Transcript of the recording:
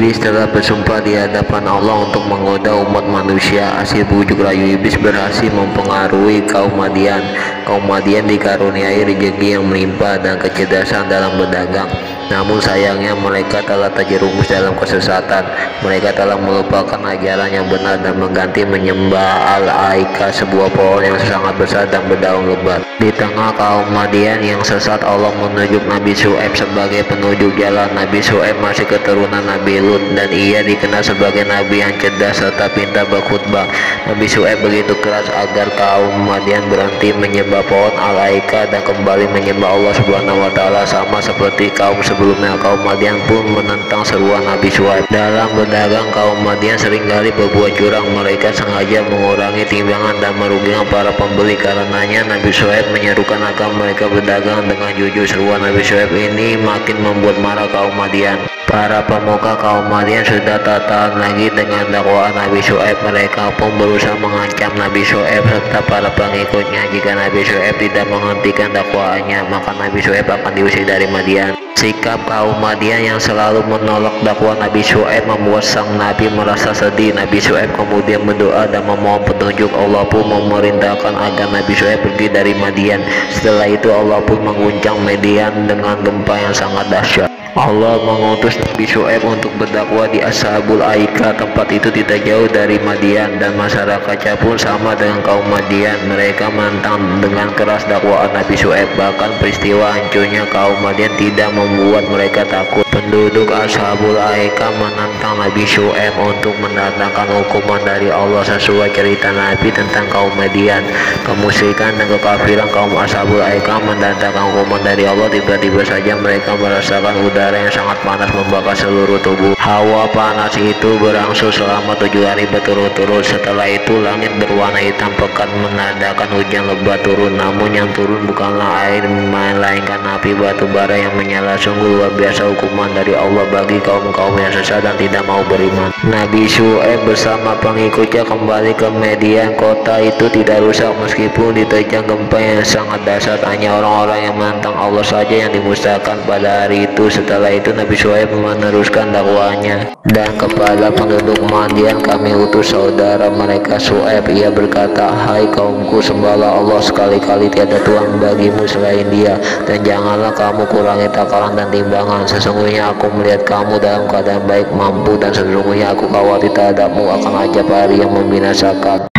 Iblis telah bersumpah di hadapan Allah untuk menggoda umat manusia. Hasil bujuk rayu iblis berhasil mempengaruhi kaum Madian. Kaum Madian dikaruniai rezeki yang melimpah dan kecerdasan dalam berdagang. Namun sayangnya mereka telah terjerumus dalam kesesatan. Mereka telah melupakan ajaran yang benar dan mengganti menyembah Al-Aika, sebuah pohon yang sangat besar dan berdaun lebat. Di tengah kaum Madian yang sesat, Allah menunjuk Nabi Syuaib sebagai penunjuk jalan. Nabi Syuaib masih keturunan Nabi Lut dan ia dikenal sebagai nabi yang cerdas serta pintar berkhutbah. Nabi Syuaib begitu keras agar kaum Madian berhenti menyembah pohon Al-Aika dan kembali menyembah Allah Subhanahu wa taala. Sama seperti kaum sebelumnya, kaum Madian pun menentang seruan Nabi Syuaib. Dalam berdagang, kaum Madian seringkali berbuat curang. Mereka sengaja mengurangi timbangan dan merugikan para pembeli. Karenanya Nabi Syuaib menyerukan agar mereka berdagang dengan jujur. Seruan Nabi Syuaib ini makin membuat marah kaum Madian. Para pemuka kaum Madian sudah tak tahan lagi dengan dakwaan Nabi Syuaib. Mereka pun berusaha mengancam Nabi Syuaib serta para pengikutnya. Jika Nabi Syuaib tidak menghentikan dakwaannya, maka Nabi Syuaib akan diusir dari Madian. Sikap kaum Madian yang selalu menolak dakwah Nabi Syuaib membuat sang Nabi merasa sedih. Nabi Syuaib kemudian berdoa dan memohon petunjuk. Allah pun memerintahkan agar Nabi Syuaib pergi dari Madian. Setelah itu Allah pun mengguncang Madian dengan gempa yang sangat dahsyat. Allah mengutus Nabi Syuaib untuk berdakwah di Ashabul Aika. Tempat itu tidak jauh dari Madian dan masyarakatnya pun sama dengan kaum Madian. Mereka menentang dengan keras dakwaan Nabi Syuaib. Bahkan peristiwa hancurnya kaum Madian tidak membuat mereka takut. Penduduk Ashabul Aika menentang Nabi Syuaib untuk mendatangkan hukuman dari Allah sesuai cerita Nabi tentang kaum Madian. Kemusyrikan dan kekafiran kaum Ashabul Aika mendatangkan hukuman dari Allah. Tiba-tiba saja mereka merasakan udara yang sangat panas membakar seluruh tubuh. Hawa panas itu berlangsung selama 7 hari berturut-turut. Setelah itu langit berwarna hitam pekat menandakan hujan lebat turun. Namun yang turun bukanlah air melainkan api batu bara yang menyala. Sungguh luar biasa hukuman dari Allah bagi kaum-kaum yang sesat dan tidak mau beriman. Nabi Syuaib bersama pengikutnya kembali ke Madian. Kota itu tidak rusak meskipun diterjang gempa yang sangat dahsyat. Hanya orang-orang yang menentang Allah saja yang dimusnahkan pada hari itu. Setelah itu Nabi Syuaib meneruskan dakwahnya, dan kepada penduduk Madian kami utus saudara mereka Syuaib. Ia berkata, hai kaumku, sembahlah Allah, sekali-kali tiada Tuhan bagimu selain Dia, dan janganlah kamu kurangi takaran dan timbangan. Sesungguhnya aku melihat kamu dalam keadaan baik, mampu, dan sesungguhnya aku khawatir terhadapmu akan ajab hari yang membinasakan.